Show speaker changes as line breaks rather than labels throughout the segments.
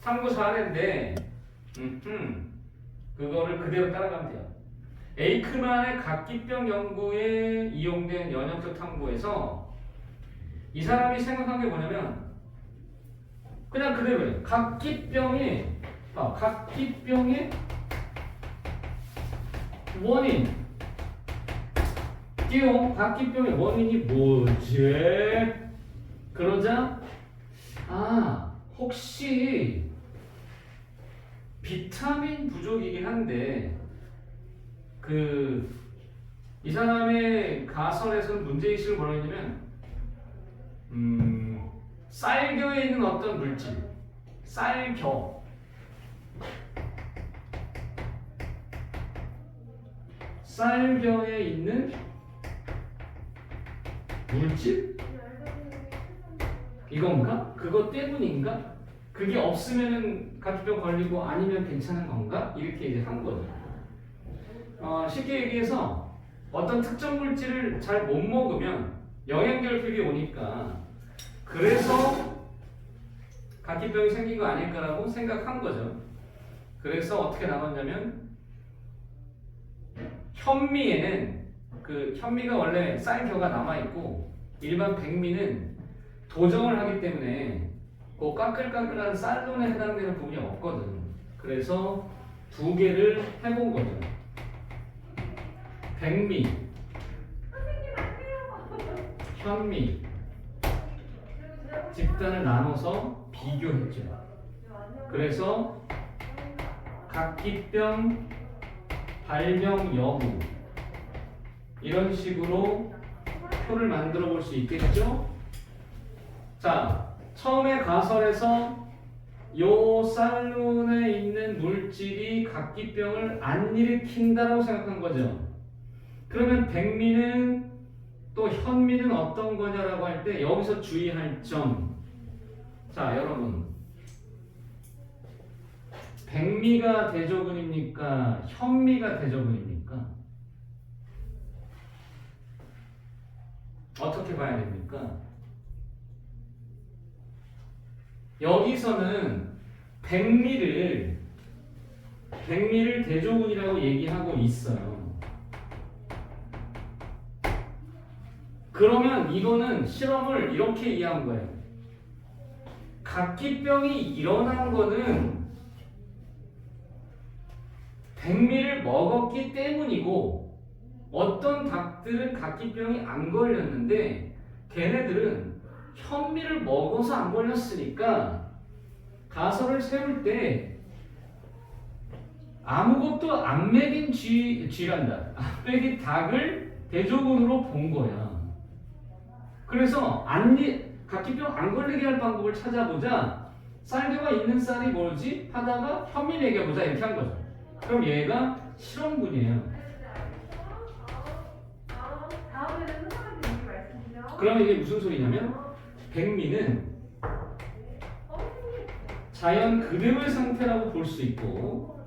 탐구 4회인데 그거를 그대로 따라가면 돼요. 에이크만의 각기병 연구에 이용된 연역적 탐구에서 이 사람이 생각한 게 뭐냐면 그냥 그대로예요. 각기병의 원인 띠용 각기병의 원인이 뭐지? 그러자 혹시 비타민 부족이긴 한데 이 사람의 가설에서는 문제의식을 뭐라고 했냐면 쌀겨에 있는 어떤 물질 쌀겨에 있는 물질? 이건가? 그것 때문인가? 그게 없으면은 각기병 걸리고 아니면 괜찮은 건가? 이렇게 이제 한 거죠. 쉽게 얘기해서 어떤 특정 물질을 잘 못 먹으면 영양결핍이 오니까 그래서 각기병이 생긴 거 아닐까라고 생각한 거죠. 그래서 어떻게 나눴냐면 현미에는 현미가 원래 쌀겨가 남아있고 일반 백미는 도정을 하기 때문에 그 까끌까끌한 쌀론에 해당되는 부분이 없거든. 그래서 두 개를 해본 거죠. 백미, 현미 집단을 나눠서 비교했죠. 그래서 각기병 발병 여부 이런 식으로 표를 만들어 볼 수 있겠죠? 자, 처음에 가설에서 요 쌀룬에 있는 물질이 각기병을 안 일으킨다라고 생각한 거죠. 그러면 백미는 또 현미는 어떤 거냐라고 할 때 여기서 주의할 점. 자, 여러분. 백미가 대조군입니까? 현미가 대조군입니까? 어떻게 봐야 됩니까? 여기서는 백미를 대조군이라고 얘기하고 있어요. 그러면 이거는 실험을 이렇게 이해한 거예요. 각기병이 일어난 거는 백미를 먹었기 때문이고 어떤 닭들은 각기병이 안 걸렸는데 걔네들은 현미를 먹어서 안 걸렸으니까 가설을 세울 때 아무것도 안 먹인 쥐란다. 안 먹인 닭을 대조군으로 본 거야. 그래서 각기병 안 걸리게 할 방법을 찾아보자. 쌀겨가 있는 쌀이 뭐지? 하다가 현미 먹여보자 이렇게 한 거죠. 그럼 얘가 실험군이에요. 그럼 이게 무슨 소리냐면 백미는 자연 그대로의 상태라고 볼 수 있고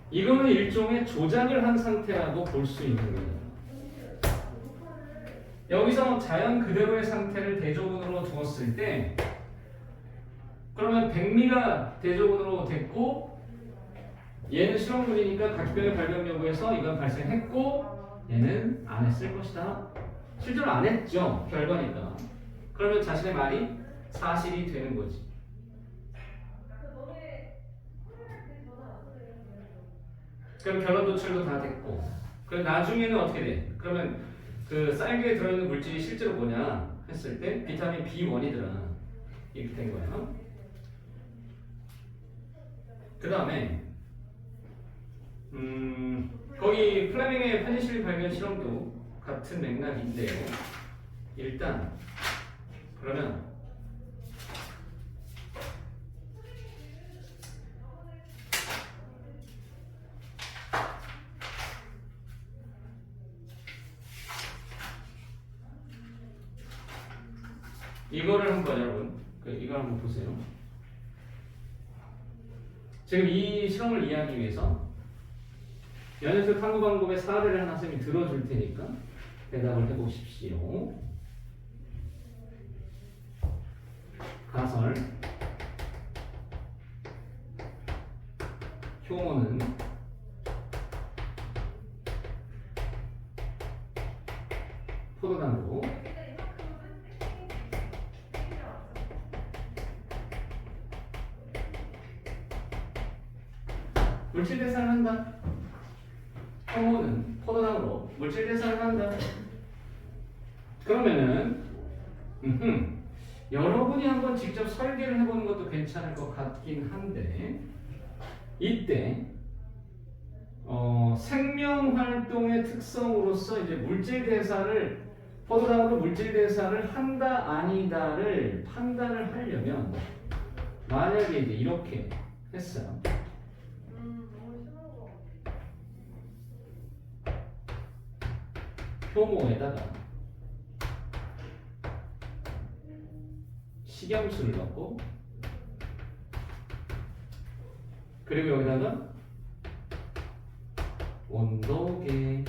이거는 일종의 조작을 한 상태라고 볼 수 있는 거예요. 여기서 자연 그대로의 상태를 대조군으로 두었을 때 그러면 백미가 대조군으로 됐고 얘는 실험군이니까 각기병의 발병 여부에서 이건 발생했고 얘는 안 했을 것이다. 실제로 안 했죠. 결과니까. 그러면 자신의 말이 사실이 되는 거지. 그럼 결론 도출도 다 됐고 그럼 나중에는 어떻게 돼? 그러면 쌀겨에 들어있는 물질이 실제로 뭐냐 했을 때 비타민 B1이더라 이렇게 된 거예요. 그 다음에 거기 플레밍의 페니실린 발견 실험도 같은 맥락인데요. 일단 그러면 이거를 한번 여러분 이걸 한번 보세요. 지금 이 실험을 이해하기 위해서 연역적 탐구 방법의 사례를 하나 쌤이 들어줄 테니까 대답을 해보십시오. 가설 효모는 포도당으로 물질 대사를 한다. 효모는 포도당으로 물질 대사를 한다. 그러면은 여러분이 한번 직접 설계를 해보는 것도 괜찮을 것 같긴 한데 이때 생명 활동의 특성으로서 이제 물질 대사를 포도당으로 물질 대사를 한다 아니다를 판단을 하려면 만약에 이제 이렇게 했어요. 효모에다가 식염수를 넣고 그리고 여기다가 온도계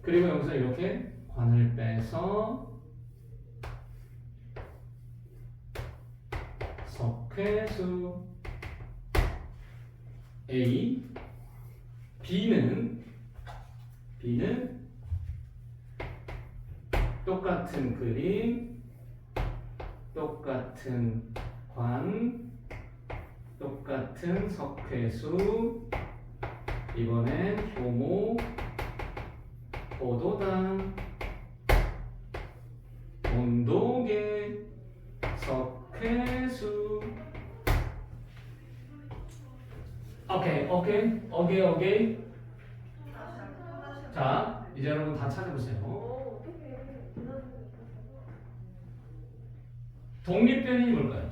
그리고 여기서 이렇게 관을 빼서 석회수 A B는 똑같은 그림 똑같은 관 똑같은 석회수 이번엔 효모 포도당 온도계 석회수 오케이 자 이제 여러분 다 찾아보세요. 독립변이 뭘까요?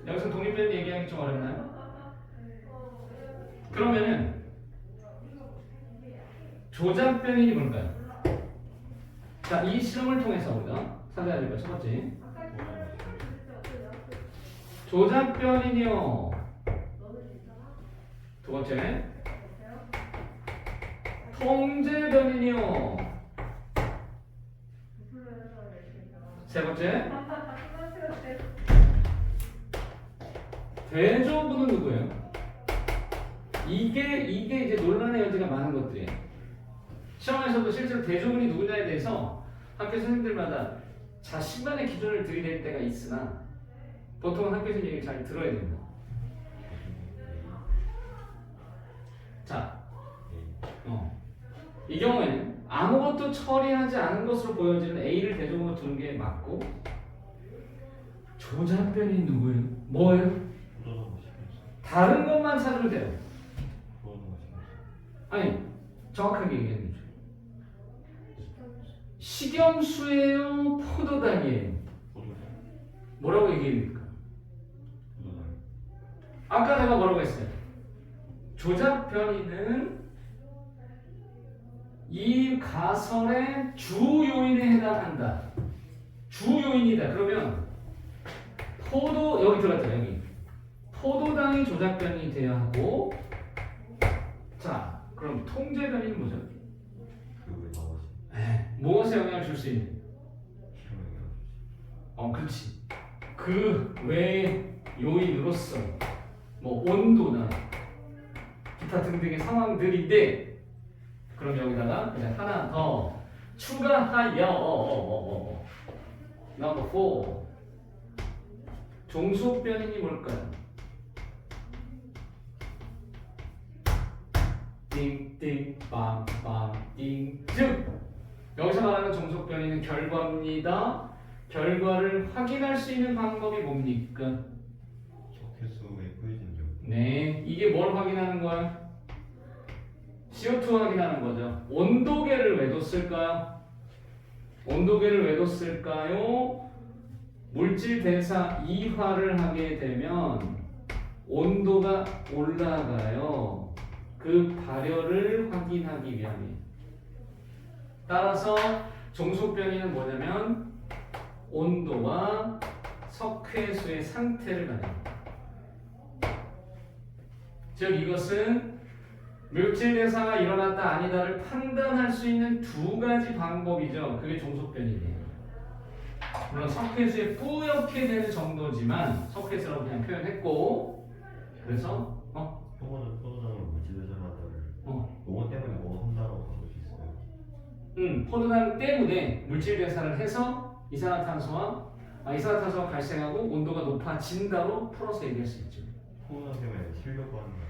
여기서 독립변 얘기하기 좀 어렵나요? 그러면은 조작변이 뭘까요? 자, 이 실험을 통해서 우리가 찾아야 될 것 첫 번째 조작변이요. 두 번째 통제변이요. 세 번째 대조분은 누구예요? 이게 이제 논란의 여지가 많은 것들이에요. 시험에서도 실제로 대조분이 누구냐에 대해서 학교 선생님들마다 자신만의 기준을 들이댈 때가 있으나 보통은 학교 선생님 얘기를 잘 들어야 됩니다. 자, 이 경우에는 아무것도 처리하지 않은 것으로 보여지는 A를 대조분으로 두는 게 맞고 조작변이 누구예요? 뭐예요? 다른 것만 찾으면 돼요. 아니, 정확하게 얘기하는 거죠. 식염수예요? 포도당이에요? 뭐라고 얘기합니까? 아까 내가 뭐라고 했어요? 조작변이는 이 가설의 주요인에 해당한다. 주요인이다. 그러면 여기 들어갔죠. 여기 포도당이 조작변이 돼야 하고 자 그럼 통제변이는 뭐죠? 무엇에 영향을 줄 수 있는? 그렇지. 그 외의 요인으로서 뭐 온도나 기타 등등의 상황들인데 그럼 여기다가 그냥 하나 더 추가하여 넘버 4 종속변인이 뭘까요? 띵띵 빵빵 띵즉 여기서 말하는 종속변인은 결과입니다. 결과를 확인할 수 있는 방법이 뭡니까?
석회수의 포이즌 점.
네, 이게 뭘 확인하는 거야? CO2 확인하는 거죠. 온도계를 왜 뒀을까요? 온도계를 왜 뒀을까요? 물질 대사 이화를 하게 되면 온도가 올라가요. 그 발열을 확인하기 위함이에요. 따라서 종속변이는 뭐냐면 온도와 석회수의 상태를 말합니다. 즉 이것은 물질 대사가 일어났다 아니다를 판단할 수 있는 두 가지 방법이죠. 그게 종속변이에요. 물론 석회수에 뿌옇게 되는 정도지만 석회수라고 그냥 표현했고 그래서
표본은 포도당을 물질대사를
어.
농어 때문에 뭐 한다고 바꿀 수 있어요.
포도당 때문에 물질 대사를 해서 이산화탄소가 발생하고 온도가 높아진다로 풀어서 얘기할 수 있죠.
포도당 때문에 쉬려고 하는 거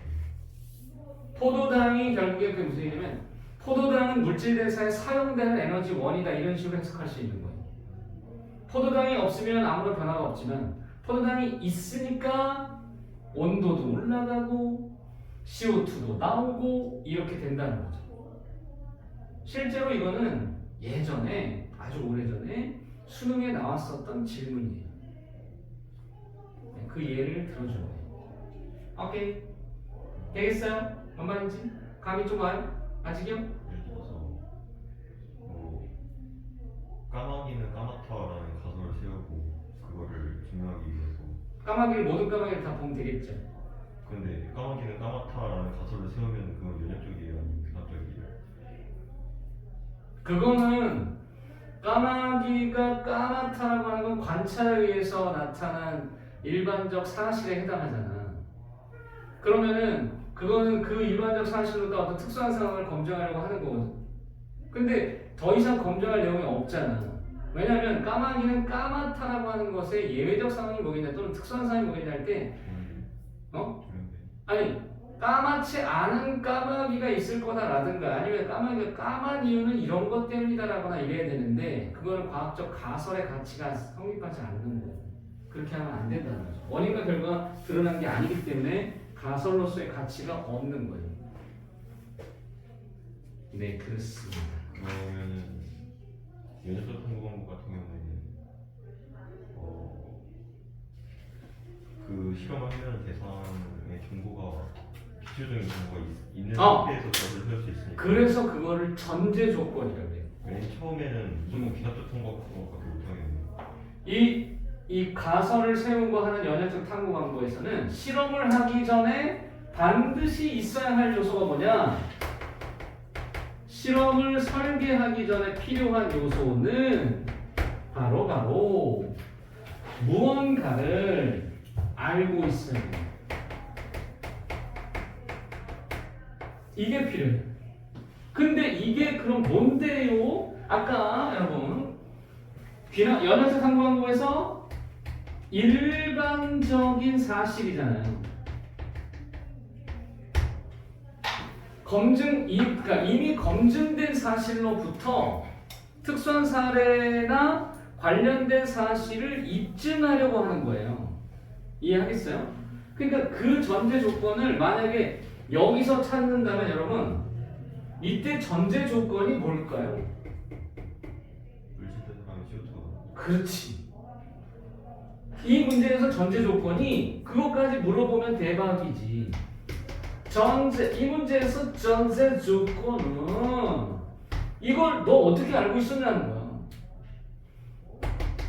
포도당이 결국에 그게 무슨 얘기냐면 포도당은 물질 대사에 사용되는 에너지 원이다 이런 식으로 해석할 수 있는 거예요. 포도당이 없으면 아무런 변화가 없지만 포도당이 있으니까 온도도 올라가고 CO2도 나오고 이렇게 된다는 거죠. 실제로 이거는 예전에 아주 오래전에 수능에 나왔었던 질문이에요. 그 예를 들어준 거예요. 오케이. 되겠어요? 뭔 말인지? 감이 좀 와요? 아직이요?
예를 들어서 뭐 까마귀는 까맣다라는 가설을 세우고 그거를 증명하기 위해서
모든 까마귀를 다 보면 되겠죠.
근데 까마귀는 까맣다라는 가설을 세우면 그건 연역적이에요 아니면 귀납적이에요?
그거는 까마귀가 까맣다라고 하는 건 관찰에 의해서 나타난 일반적 사실에 해당하잖아. 그러면은 그거는 그 일반적 사실로도 어떤 특수한 상황을 검증하려고 하는 거거든. 근데 더 이상 검증할 내용이 없잖아. 왜냐면 까마귀는 까맣다라고 하는 것의 예외적 상황이 뭐겠냐 또는 특수한 상황이 뭐겠냐 할 때 아니 까맣지 않은 까마귀가 있을 거다라든가 아니면 까마귀가 까만 이유는 이런 것 때문이다라거나 이래야 되는데 그거는 과학적 가설의 가치가 성립하지 않는 거예요. 그렇게 하면 안 된다는 거죠. 원인과 결과가 드러난 게 아니기 때문에 가설로서의 가치가 없는 거예요. 네, 그렇습니다.
그러면은 연역적 탐구방법 같은 경우에는 그 실험을 하는 대상의 정보가 비추적인 정보가 있는 상태에서 그것을 세울 수 있으니까
그래서 그거를 전제 조건이라고 해요.
맨 처음에는 무조건 귀납적 탐구방법밖에 못하겠네요.
이 가설을 세우고 하는 연역적 탐구 광고에서는 실험을 하기 전에 반드시 있어야 할 요소가 뭐냐? 실험을 설계하기 전에 필요한 요소는 바로 무언가를 알고 있어야 돼요. 이게 필요해요. 근데 이게 그럼 뭔데요? 아까 여러분 연역적 탐구 광고에서 일반적인 사실이잖아요. 그러니까 이미 검증된 사실로부터 특수한 사례나 관련된 사실을 입증하려고 하는 거예요. 이해하겠어요? 그러니까 그 전제 조건을 만약에 여기서 찾는다면 여러분 이때 전제 조건이 뭘까요?
물질대사랑 CO2가
그렇지. 이 문제에서 전제 조건이 그것까지 물어보면 대박이지. 이 문제에서 전제 조건은 이걸 너 어떻게 알고 있었냐는 거야.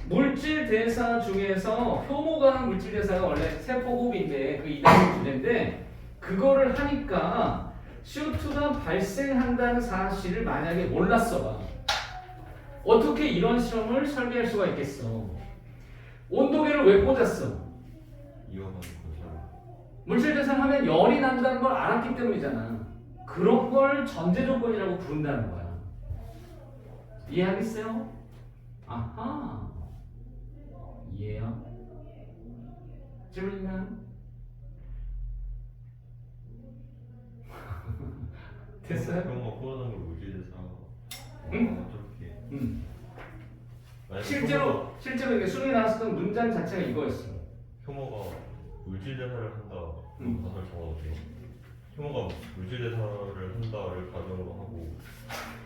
물질 대사 중에서 효모가 하는 물질 대사가 원래 세포 호흡인데 그 이단의 주제인데 그거를 하니까 CO2가 발생한다는 사실을 만약에 몰랐어 봐. 어떻게 이런 실험을 설계할 수가 있겠어? 온도계를 왜 꽂았어?
이어가는 거죠.
물질 대사하면 열이 난다는 걸 알았기 때문이잖아. 그런 걸 전제 조건이라고 부른다는 거야. 이해하겠어요? 아하. 이해요? 질문 있나요? 됐어요?
그런 포도당을 물질대사
응?
저렇게
실제로 이게 수능에 나왔었던 문장 자체가 이거였어.
효모가 물질대사를 한다 가설을 적어도 돼요? 효모가 물질대사를 한다를 가정으로 하고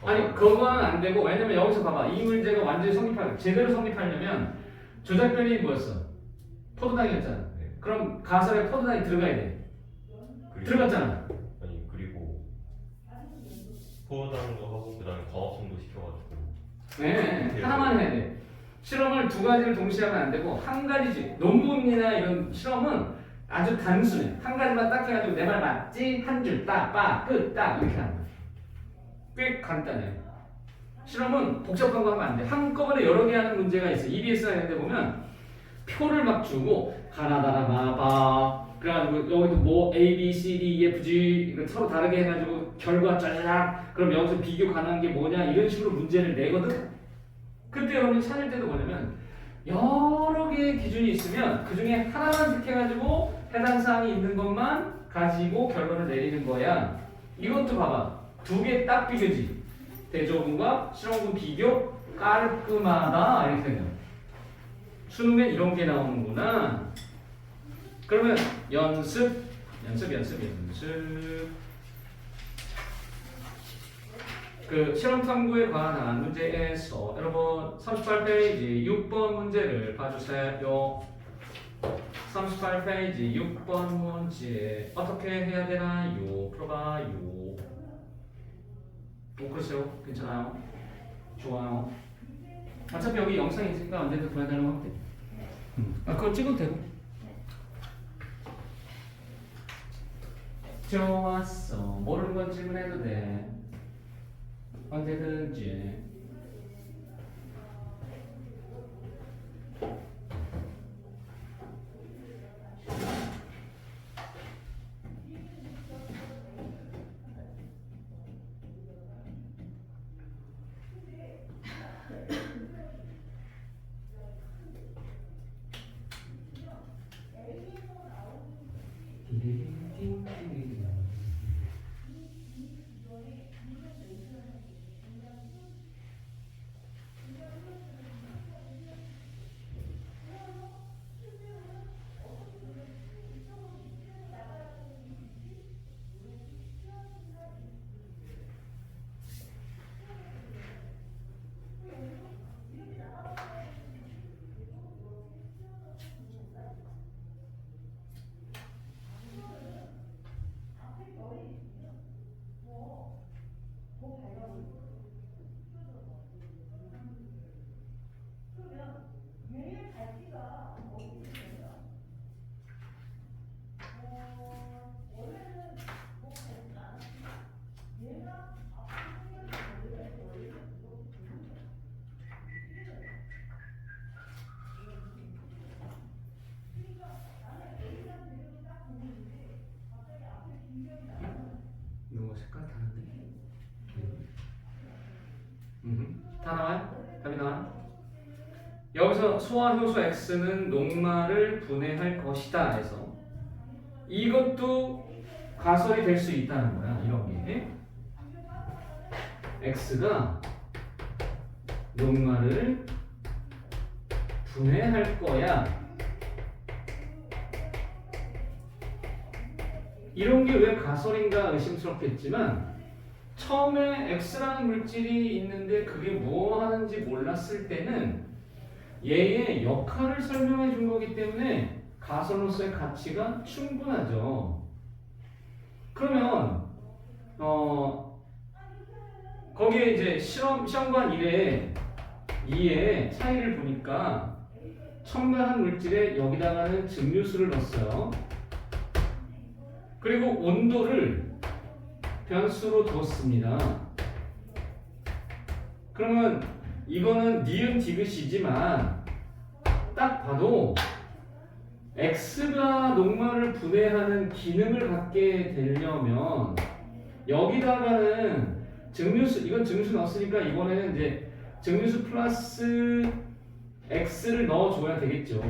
아니 그거는 안 되고 왜냐면 여기서 봐봐 이 문제가 완전히 제대로 성립하려면 조작변이 뭐였어? 포도당이었잖아.
네.
그럼 가설에 포도당이 들어가야 돼. 들어갔잖아.
아니 그리고 포도당도 하고 그 다음에 광합성도 시켜가지고
네, 하나만 해야 돼. 실험을 두 가지를 동시에 하면 안 되고 한 가지지. 논문이나 이런 실험은 아주 단순해. 한 가지만 딱 해가지고 내 말 맞지? 한 줄 딱, 끝, 딱 이렇게 하는 거야. 꽤 간단해. 실험은 복잡한 거 하면 안 돼. 한꺼번에 여러 개 하는 문제가 있어. EBS나 이런 데 보면 표를 막 주고 가나다라 마바 그래가지고 여기도 뭐 A, B, C, D, E, F, G 이거 서로 다르게 해가지고 결과 짜자작 그럼 여기서 비교 가능한 게 뭐냐 이런 식으로 문제를 내거든. 그때 여러분이 찾을 때도 뭐냐면 여러 개의 기준이 있으면 그 중에 하나만 택해가지고 해당 사항이 있는 것만 가지고 결론을 내리는 거야. 이것도 봐봐. 두 개 딱 비교지. 대조군과 실험군 비교 깔끔하다 이렇게 되죠. 수능엔 이런 게 나오는구나. 그러면 연습. 그 실험 탐구에 관한 문제에서 여러분 38페이지 6번 문제를 봐주세요. 38페이지 6번 문제 어떻게 해야 되나요? 풀어봐요. 글쎄요. 괜찮아요? 좋아요. 어차피 여기 영상이 있으니까 언제든 보내달라고 하면 돼. 그거 찍어도 되고. 좋았어. 모르는 건 질문해도 돼. 언제든지. 이거 색깔 다른데? 다 나와요? 답이 나와요? 여기서 소화효소 X는 녹말을 분해할 것이다 해서 이것도 가설이 될 수 있다는 거야. 이런 게 X가 녹말을 분해할 거야. 이런 게 왜 가설인가 의심스럽겠지만 처음에 X라는 물질이 있는데 그게 뭐 하는지 몰랐을 때는 얘의 역할을 설명해 준 거기 때문에 가설로서의 가치가 충분하죠. 그러면 거기에 이제 시험관 2의 차이를 보니까 첨가한 물질에 여기다가는 증류수를 넣었어요. 그리고 온도를 변수로 뒀습니다. 그러면 이거는 니은 디귿이지만 딱 봐도 X가 녹말을 분해하는 기능을 갖게 되려면 여기다가는 증류수, 이건 증류수 넣었으니까 이번에는 이제 증류수 플러스 X를 넣어줘야 되겠죠.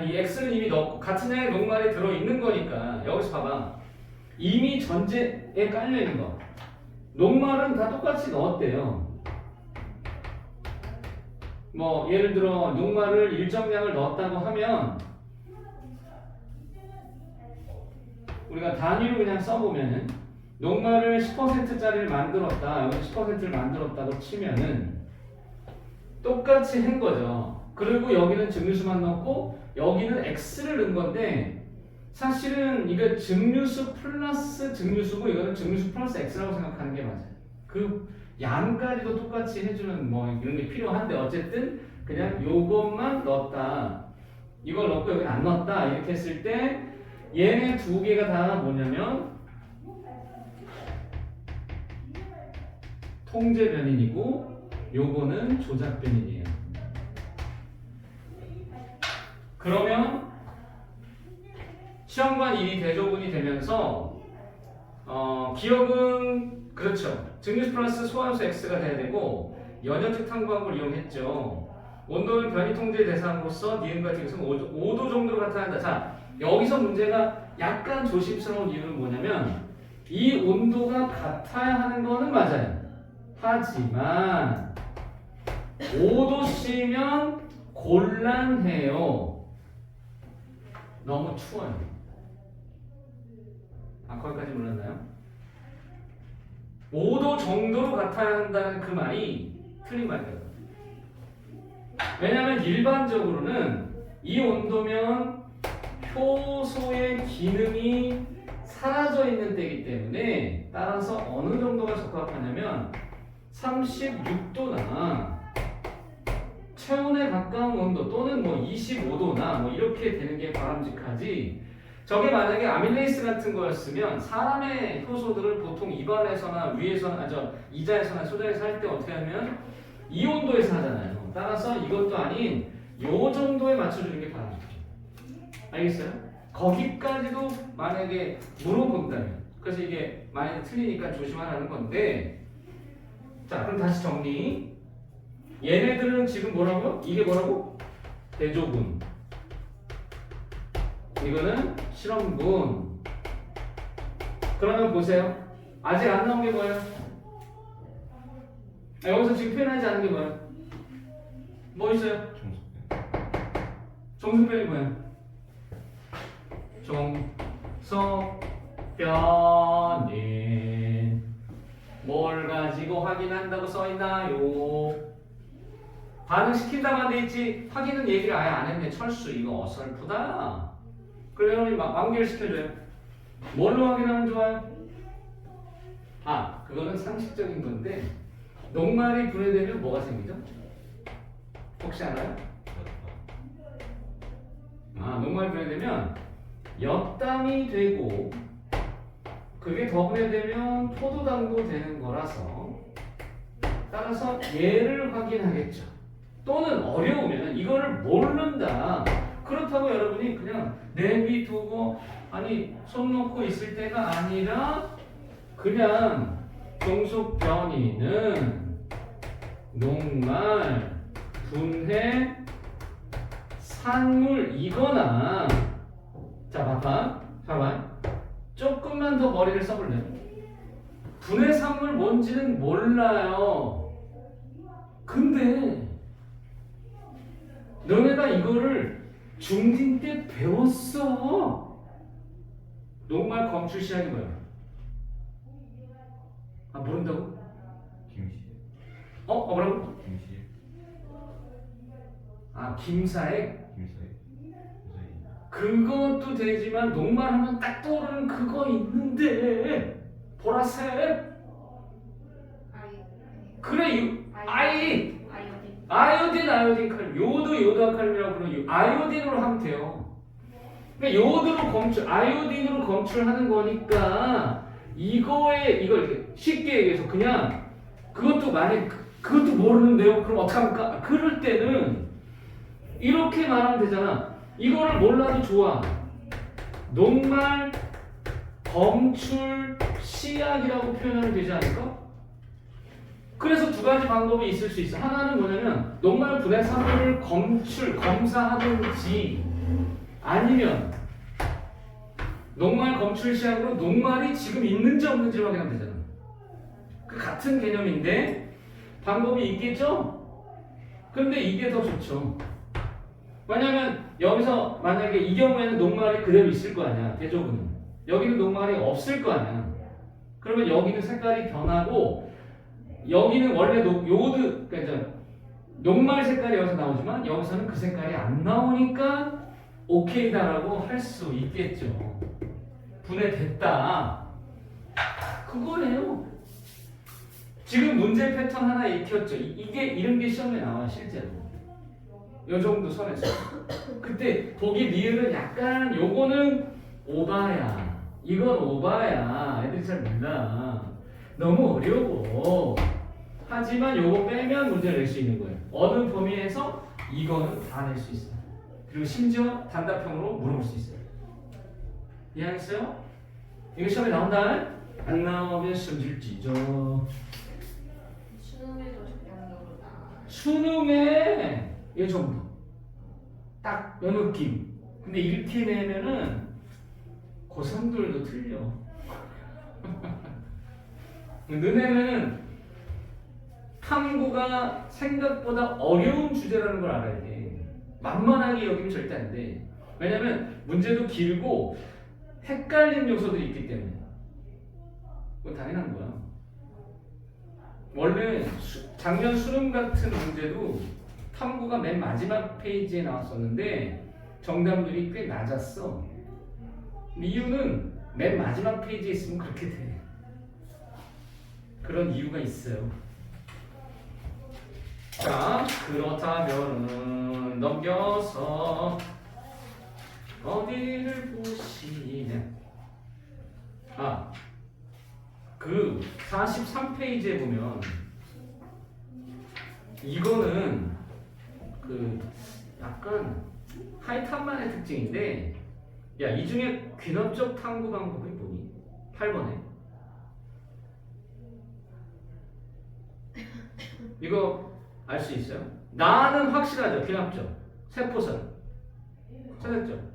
이 X는 이미 넣고 같은 양의 녹말에 들어있는 거니까 여기서 봐봐. 이미 전제에 깔려있는 거. 녹말은 다 똑같이 넣었대요. 뭐 예를 들어 녹말을 일정량을 넣었다고 하면 우리가 단위로 그냥 써보면은 녹말을 10%짜리를 만들었다. 여기 10%를 만들었다고 치면은 똑같이 한 거죠. 그리고 여기는 증류수만 넣고 여기는 X를 넣은 건데 사실은 이거 증류수 플러스 증류수고 이거는 증류수 플러스 X라고 생각하는 게 맞아요. 그 양까지도 똑같이 해주는 뭐 이런 게 필요한데 어쨌든 그냥 요것만 넣었다. 이걸 넣고 여기 안 넣었다. 이렇게 했을 때 얘네 두 개가 다 뭐냐면 통제 변인이고 요거는 조작 변인이에요. 그러면 시험관 1이 대조군이 되면서 기억은 그렇죠. 증류수 플러스 소함수 x가 돼야 되고 연역적 탐구함을 이용했죠. 온도는 변이 통제 대상으로서 니은과 디귿은 5도 정도로 나타난다. 자, 여기서 문제가 약간 조심스러운 이유는 뭐냐면 이 온도가 같아야 하는 거는 맞아요. 하지만 5도씨면 곤란해요. 너무 추워요. 거기까지 몰랐나요? 5도 정도로 같아야 한다는 그 말이 틀린 말이에요. 왜냐하면 일반적으로는 이 온도면 효소의 기능이 사라져 있는 때이기 때문에 따라서 어느 정도가 적합하냐면 36도나 체온에 가까운 온도 또는 뭐 25도나 뭐 이렇게 되는 게 바람직하지. 저게 만약에 아밀레이스 같은 거였으면 사람의 효소들을 보통 입안에서나 위에서나 이자에서나 소자에서 할 때 어떻게 하면 이 온도에서 하잖아요. 따라서 이것도 아닌 요 정도에 맞춰주는 게 바람직해요. 알겠어요? 거기까지도 만약에 물어본다면 그래서 이게 만약에 틀리니까 조심하라는 건데 자 그럼 다시 정리. 얘네들은 지금 뭐라고요? 이게 뭐라고? 대조군. 이거는 실험군. 그러면 보세요. 아직 안 나온 게 뭐예요? 여기서 지금 표현하지 않은 게 뭐예요? 뭐 있어요? 정수변이 뭐예요? 정석변인. 뭘 가지고 확인한다고 써있나요? 반응시킨다만 돼 있지 확인은 얘기를 아예 안 했네. 철수 이거 어설프다. 그래 여러분이 완결시켜줘요. 뭘로 확인하면 좋아요? 그거는 상식적인 건데 녹말이 분해되면 뭐가 생기죠? 혹시 알아요? 녹말이 분해되면 엿당이 되고 그게 더 분해되면 포도당도 되는 거라서 따라서 얘를 확인하겠죠. 또는 어려우면 이거를 모른다. 그렇다고 여러분이 그냥 내비두고 손 놓고 있을 때가 아니라 그냥 종속변이는 녹말 분해 산물이거나 자 봐봐 조금만 더 머리를 써볼래요? 분해 산물 뭔지는 몰라요. 근데 너네가 이거를 중딩 때 배웠어. 녹말 검출 시약이 뭐야? 모른다고?
김씨.
뭐라고?
김씨.
김사액?
김사에.
그것도 되지만 녹말하면 딱 떠오르는 그거 있는데 보라색. 그래 아이오딘 칼륨. 요도 칼륨이라고 부르는 아이오딘으로 하면 돼요. 그러니까 아이오딘으로 검출하는 거니까 이걸 이렇게 쉽게 얘기해서 그냥 그것도 만약 그것도 모르는데요. 그럼 어떡합니까? 그럴 때는 이렇게 말하면 되잖아. 이거를 몰라도 좋아. 녹말 검출 시약이라고 표현하면 되지 않을까? 그래서 두 가지 방법이 있을 수 있어. 하나는 뭐냐면 녹말 분해 산물을 검사하든지 아니면 녹말 검출 시약으로 녹말이 지금 있는지 없는지 확인하면 되잖아. 그 같은 개념인데 방법이 있겠죠? 근데 이게 더 좋죠. 왜냐면 여기서 만약에 이 경우에는 녹말이 그대로 있을 거 아니야. 대조군은. 여기는 녹말이 없을 거 아니야. 그러면 여기는 색깔이 변하고 여기는 원래 그러니까 녹말 색깔이 여기서 나오지만 여기서는 그 색깔이 안 나오니까 오케이다라고 할 수 있겠죠. 분해됐다. 그거예요. 지금 문제 패턴 하나 익혔죠. 이런 게 시험에 나와 실제로. 요 정도 선에서. 그때 보기 니은은 약간 요거는 오바야. 이건 오바야. 애들이 잘 몰라. 너무 어려워. 하지만 요거 빼면 문제를 낼 수 있는 거예요. 어느 범위에서 이거는 다 낼 수 있어요. 그리고 심지어 단답형으로 물어볼 수 있어요. 이해하겠어요? 이거 시험에 나온다? 안 나오면 시험 질지죠.
수능에도 적용으로다.
수능에 이 정도. 딱 요 느낌. 근데 이렇게 내면은 고3들도 틀려. 너네는 탐구가 생각보다 어려운 주제라는 걸 알아야 돼. 만만하게 여기면 절대 안 돼. 왜냐면 문제도 길고 헷갈리는 요소들이 있기 때문에. 그건 당연한 거야. 원래 작년 수능 같은 문제도 탐구가 맨 마지막 페이지에 나왔었는데 정답률이 꽤 낮았어. 이유는 맨 마지막 페이지에 있으면 그렇게 돼. 그런 이유가 있어요. 자, 그렇다면 넘겨서 어디를 보시냐? 아, 그 43페이지에 보면 이거는 그 약간 하이탄만의 특징인데, 야, 이 중에 귀납적 탐구 방법이 뭐니? 8번에 이거 알 수 있어요? 나는 확실하죠. 귀납적 세포선 찾았죠?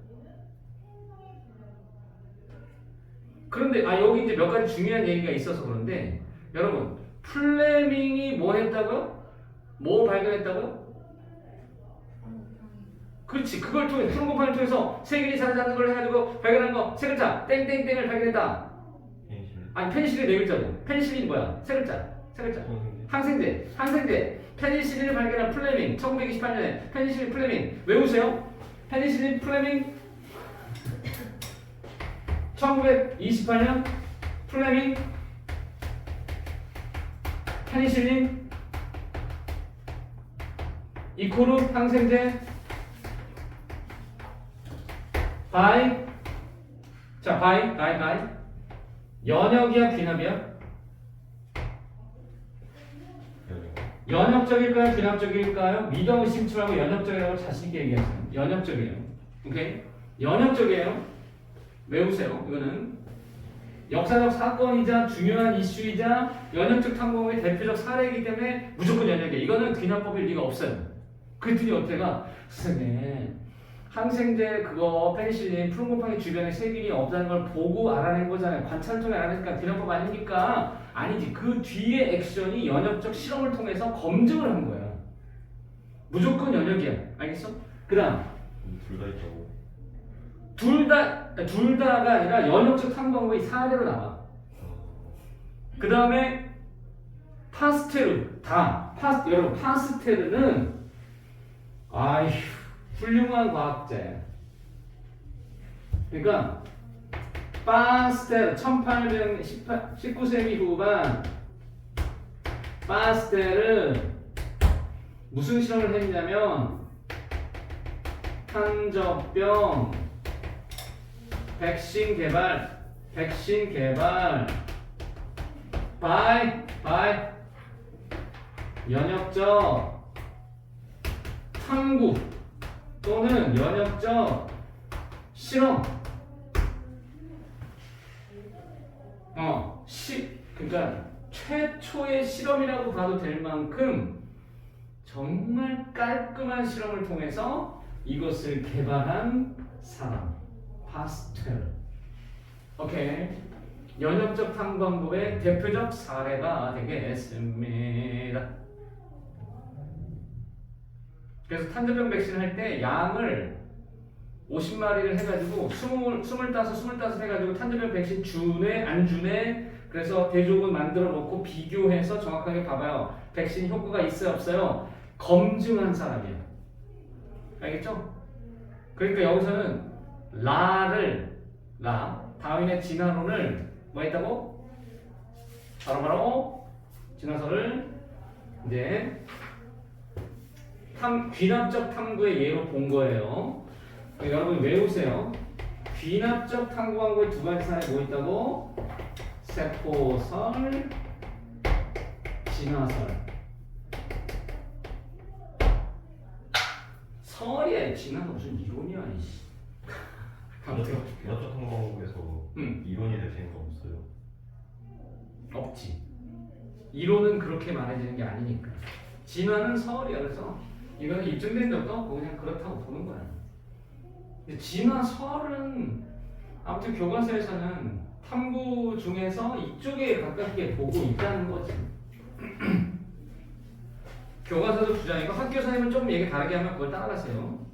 그런데 여기 이제 몇 가지 중요한 얘기가 있어서 그런데 여러분, 플레밍이 뭐 했다고요? 뭐 발견했다고요? 그렇지. 그걸 통해 푸른 곰팡이를 통해서 세균이 자리 잡는 걸 해가지고 발견한 거 세 글자 땡땡땡을 발견했다.
페니실린.
아니 페니실린 네 글자고. 페니실린 뭐야? 세 글자. 세 글자. 항생제. 페니실린을 발견한 플레밍. 1928년에 페니실린 플레밍. 외우세요. 페니실린 플레밍. 1928년 플레밍. 페니실린 이코르 항생제 바이. 자, 바이. 연역이야, 귀납이야? 연역적일까요? 귀납적일까요? 믿어 의심치 말고 연역적이라고 자신있게 얘기하세요. 연역적이에요. 오케이? 연역적이에요. 외우세요. 이거는 역사적 사건이자 중요한 이슈이자 연역적 탐구의 대표적 사례이기 때문에 무조건 연역이에요. 이거는 귀납법일 리가 없어요. 그랬더니 어때가? 선생님, 항생제 그거 페니실린 푸른 곰팡이 주변에 세균이 없다는 걸 보고 알아낸 거잖아요. 관찰을 통해 알아내니까 귀납법 아닙니까? 아니지. 그 뒤에 액션이 연역적 실험을 통해서 검증을 한 거야. 무조건 연역이야. 알겠어? 그 다음
둘 다 있다고.
둘 다가 아니라 연역적 탐구 방법이 사례로 나와. 그 다음에 파스테르 여러분, 파스테르는 아휴 훌륭한 과학자야. 그러니까 파스테르 1819세기 후반 파스테르 무슨 실험을 했냐면 한젖병 백신 개발 바이 연역적 탐구 또는 연역적 실험. 그러니까 최초의 실험이라고 봐도 될 만큼 정말 깔끔한 실험을 통해서 이것을 개발한 사람, 파스텔. 오케이. 연역적 탐구 방법의 대표적 사례가 되겠습니다. 그래서 탄저병 백신 할 때 양을 50마리를 해가지고 25 해가지고 탄저병 백신 주네 안 주네, 그래서 대조군 만들어 놓고 비교해서 정확하게 봐봐요. 백신 효과가 있어요 없어요? 검증한 사람이야. 알겠죠? 그러니까 여기서는 다윈의 진화론을 뭐 했다고? 바로 진화설을 이제 귀납적 탐구의 예로 본 거예요. 그러니까 여러분 외우세요. 귀납적 탐구 방법의 두 가지 사례 뭐 있다고? 세포설 진화설. 설이야. 진화가 무슨 이론이야. 이씨. 아무튼
문화적 탐구에서 이론이 될 생각 없어요.
없지. 이론은 그렇게 말해지는 게 아니니까. 진화는 설이야. 그래서 이거는 입증된 적도 없고 그냥 그렇다고 보는 거야. 근데 진화설은 아무튼 교과서에서는 탐구 중에서 이쪽에 가깝게 보고 있다는 거지. 교과서도 주장이고 학교 선생님은 조금 얘기 다르게 하면 그걸 따라가세요.